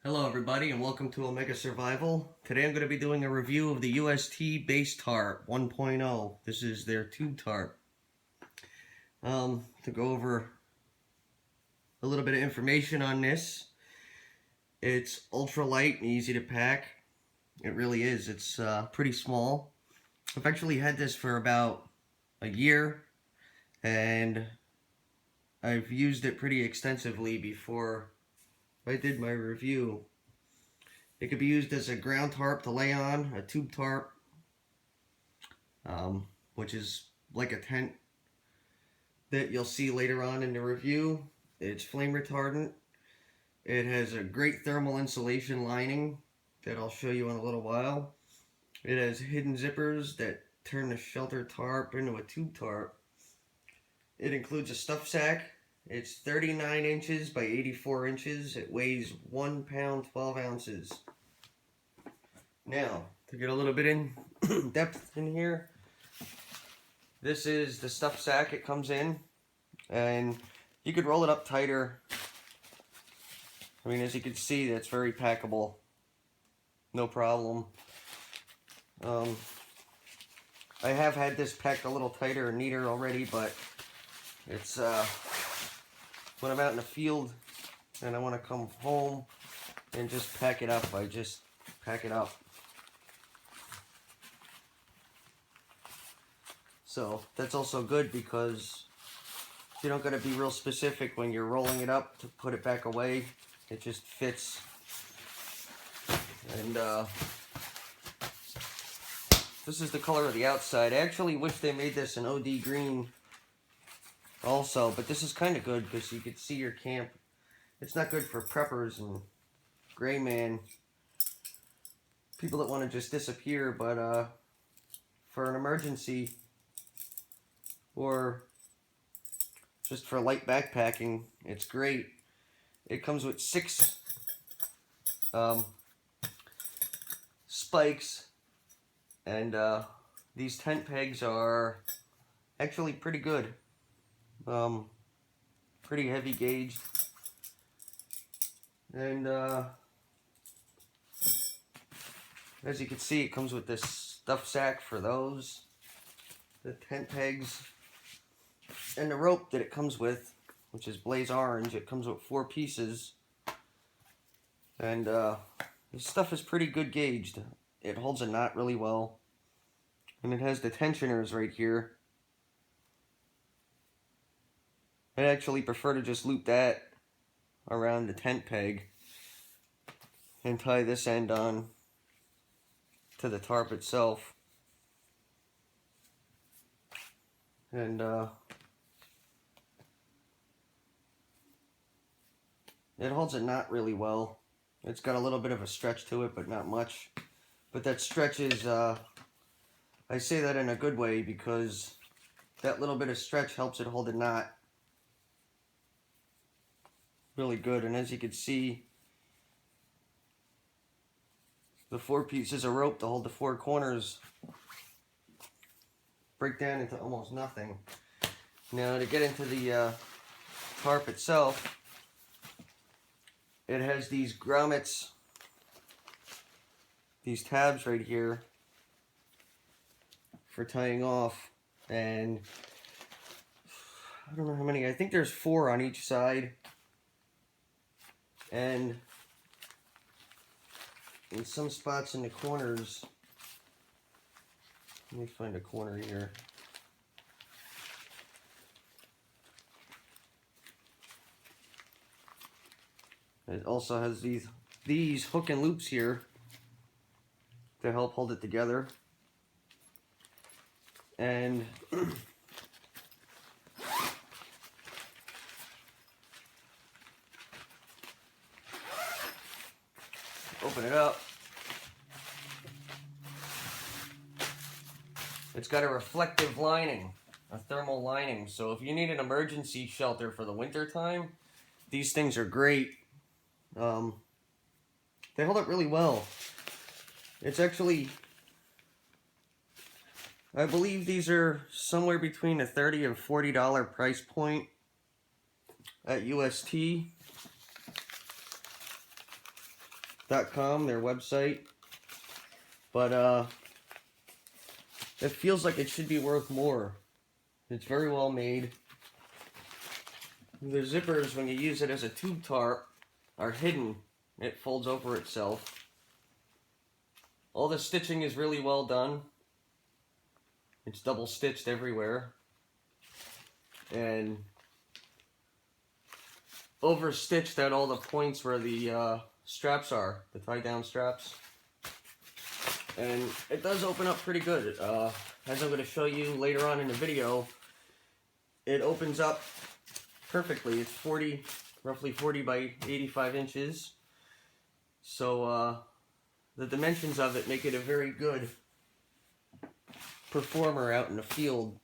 Hello everybody and welcome to Omega Survival. Today I'm going to be doing a review of the U.S.T base tarp 1.0. This is their tube tarp. To go over a little bit of information on this. It's ultra light and easy to pack. It really is. It's pretty small. I've actually had this for about a year and I've used it pretty extensively before I did my review. It could be used as a ground tarp to lay on, a tube tarp, which is like a tent that you'll see later on in the review. It's flame retardant. It has a great thermal insulation lining that I'll show you in a little while. It has hidden zippers that turn the shelter tarp into a tube tarp. It includes a stuff sack. It's 39 inches by 84 inches. It weighs 1 pound 12 ounces. Now, to get a little bit in depth in here, this is the stuff sack it comes in, and you could roll it up tighter. I mean, as you can see, that's very packable. No problem. I have had this packed a little tighter and neater already, but it's when I'm out in the field and I want to come home and just pack it up, I just pack it up. So that's also good because you don't got to be real specific when you're rolling it up to put it back away. It just fits. And this is the color of the outside. I actually wish they made this an OD green also, but this is kind of good because you can see your camp. It's not good for preppers and gray man, people that want to just disappear, but for an emergency or just for light backpacking, it's great. It comes with 6 spikes, and these tent pegs are actually pretty good. Pretty heavy gauged, and as you can see, it comes with this stuff sack for those, the tent pegs, and the rope that it comes with, which is blaze orange. It comes with 4 pieces, and this stuff is pretty good gauged. It holds a knot really well, and it has the tensioners right here. I actually prefer to just loop that around the tent peg and tie this end on to the tarp itself. And it holds a knot really well. It's got a little bit of a stretch to it, but not much. But that stretch is, I say that in a good way, because that little bit of stretch helps it hold a knot really good. And as you can see, the 4 pieces of rope to hold the 4 corners break down into almost nothing. Now, to get into the tarp itself, it has these grommets, these tabs right here for tying off, and I don't know how many, I think there's 4 on each side. And in some spots in the corners, let me find a corner here. It also has these hook and loops here to help hold it together. And open it up. It's got a reflective lining, a thermal lining. So if you need an emergency shelter for the winter time, these things are great. They hold up really well. It's actually, I believe these are somewhere between a $30 and $40 price point at U.S.T. Untitled.com, their website. But it feels like it should be worth more. It's very well made. The zippers, when you use it as a tube tarp, are hidden. It folds over itself. All the stitching is really well done. It's double stitched everywhere. And over stitched at all the points where the straps are, the tie down straps. And it does open up pretty good. As I'm going to show you later on in the video, it opens up perfectly. It's roughly 40 by 85 inches. So the dimensions of it make it a very good performer out in the field.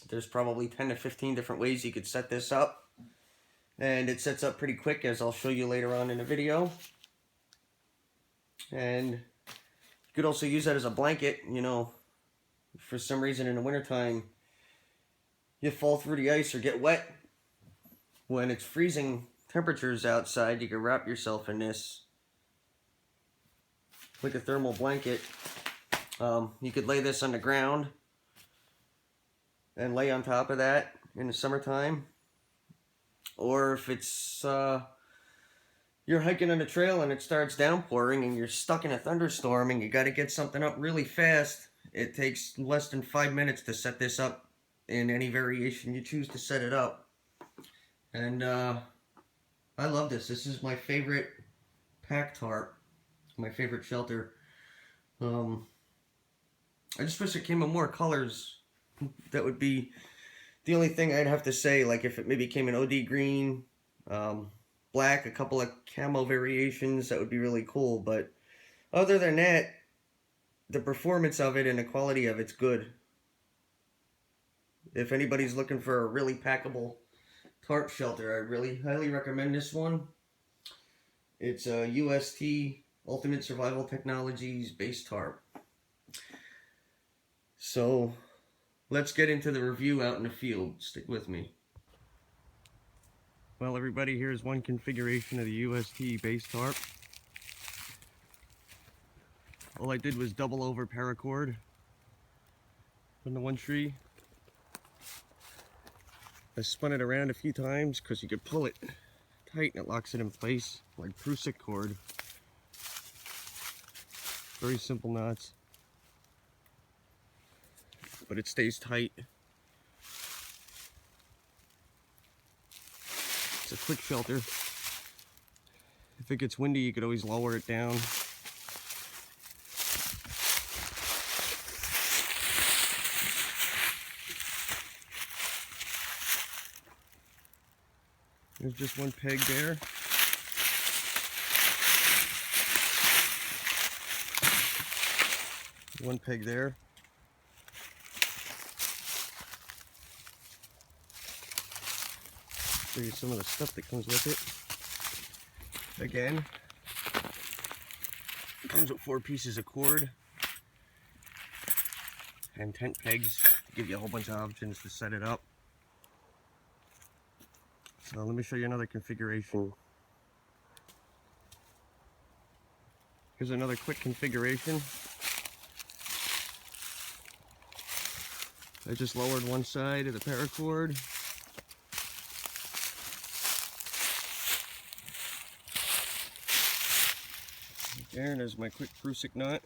There's probably 10 to 15 different ways you could set this up. And it sets up pretty quick, as I'll show you later on in the video. And you could also use that as a blanket. You know, for some reason in the wintertime, you fall through the ice or get wet. When it's freezing temperatures outside, you can wrap yourself in this like a thermal blanket. You could lay this on the ground and lay on top of that in the summertime. Or if it's you're hiking on a trail and it starts downpouring and you're stuck in a thunderstorm and you got to get something up really fast, it takes less than 5 minutes to set this up in any variation you choose to set it up. And I love this. This is my favorite pack tarp, my favorite shelter. I just wish it came in more colors. That would be the only thing I'd have to say. Like if it maybe came in OD green, black, a couple of camo variations, that would be really cool. But other than that, the performance of it and the quality of it's good. If anybody's looking for a really packable tarp shelter, I really highly recommend this one. It's a U.S.T. Ultimate Survival Technologies base tarp. So let's get into the review out in the field. Stick with me. Well, everybody, here's one configuration of the U.S.T. base tarp. All I did was double over paracord on the one tree. I spun it around a few times because you could pull it tight and it locks it in place like prusik cord. Very simple knots, but it stays tight. It's a quick shelter. If it gets windy, you could always lower it down. There's just one peg there. One peg there. Show you some of the stuff that comes with it. Again, it comes with 4 pieces of cord and tent pegs to give you a whole bunch of options to set it up. So let me show you another configuration. Here's another quick configuration. I just lowered one side of the paracord. There, and there's my quick prusik knot.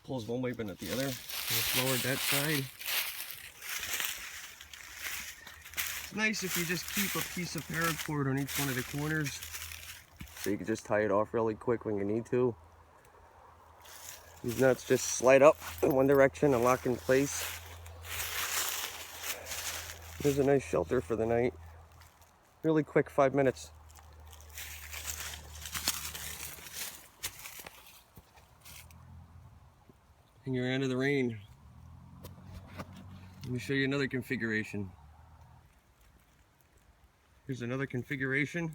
Pulls one way but not the other. Just lowered that side. It's nice if you just keep a piece of paracord on each one of the corners, so you can just tie it off really quick when you need to. These nuts just slide up in one direction and lock in place. There's a nice shelter for the night. Really quick, 5 minutes. And you're out of the rain. Let me show you another configuration. Here's another configuration.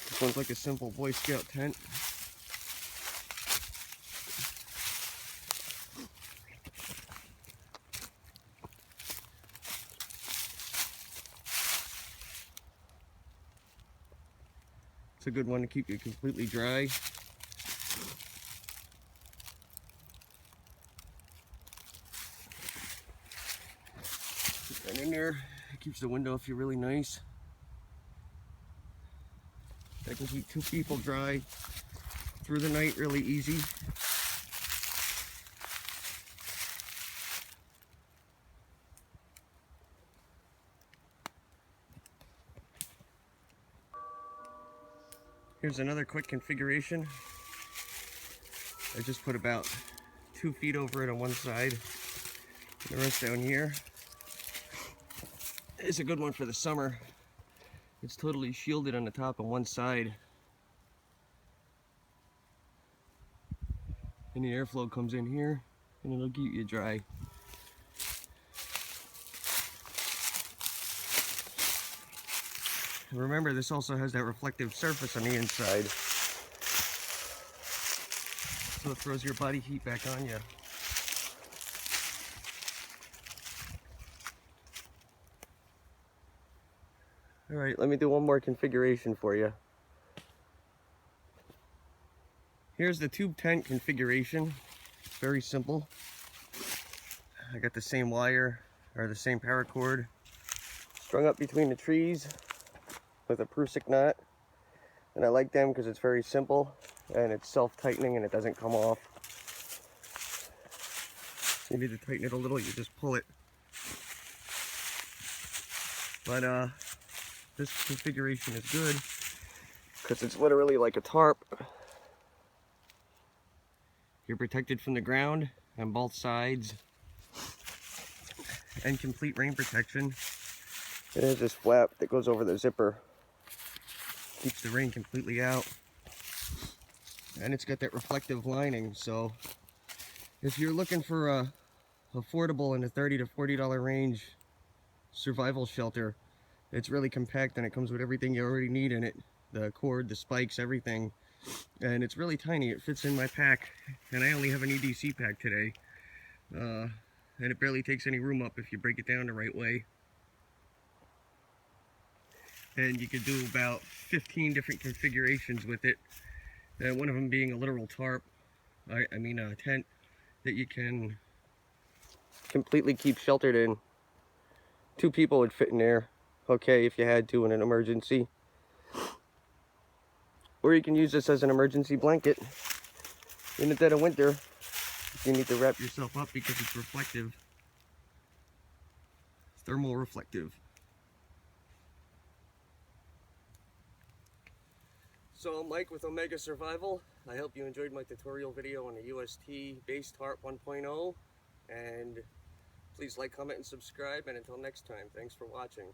This one's like a simple Boy Scout tent. It's a good one to keep you completely dry. Put that in there. It keeps the window if you're really nice. That can keep 2 people dry through the night really easy. Here's another quick configuration. I just put about 2 feet over it on one side. The rest down here. It's a good one for the summer. It's totally shielded on the top on one side. And the airflow comes in here and it'll keep you dry. And remember, this also has that reflective surface on the inside. So it throws your body heat back on you. Alright, let me do one more configuration for you. Here's the tube tent configuration. It's very simple. I got the same wire, or the same paracord, strung up between the trees with a Prusik knot. And I like them because it's very simple and it's self-tightening and it doesn't come off. You need to tighten it a little, you just pull it. But this configuration is good because it's literally like a tarp. You're protected from the ground on both sides and complete rain protection. There's this flap that goes over the zipper. Keeps the rain completely out. And it's got that reflective lining, so if you're looking for a affordable in the $30 to $40 range survival shelter, it's really compact and it comes with everything you already need in it. The cord, the spikes, everything. And it's really tiny. It fits in my pack, and I only have an EDC pack today. And it barely takes any room up if you break it down the right way. And you could do about 15 different configurations with it. One of them being a literal tarp, I mean a tent that you can completely keep sheltered in. 2 people would fit in there, okay, if you had to in an emergency. Or you can use this as an emergency blanket in the dead of winter if you need to wrap yourself up because it's reflective. Thermal reflective. So I'm Mike with Omega Survival. I hope you enjoyed my tutorial video on the U.S.T base tarp 1.0. And please like, comment, and subscribe. And until next time, thanks for watching.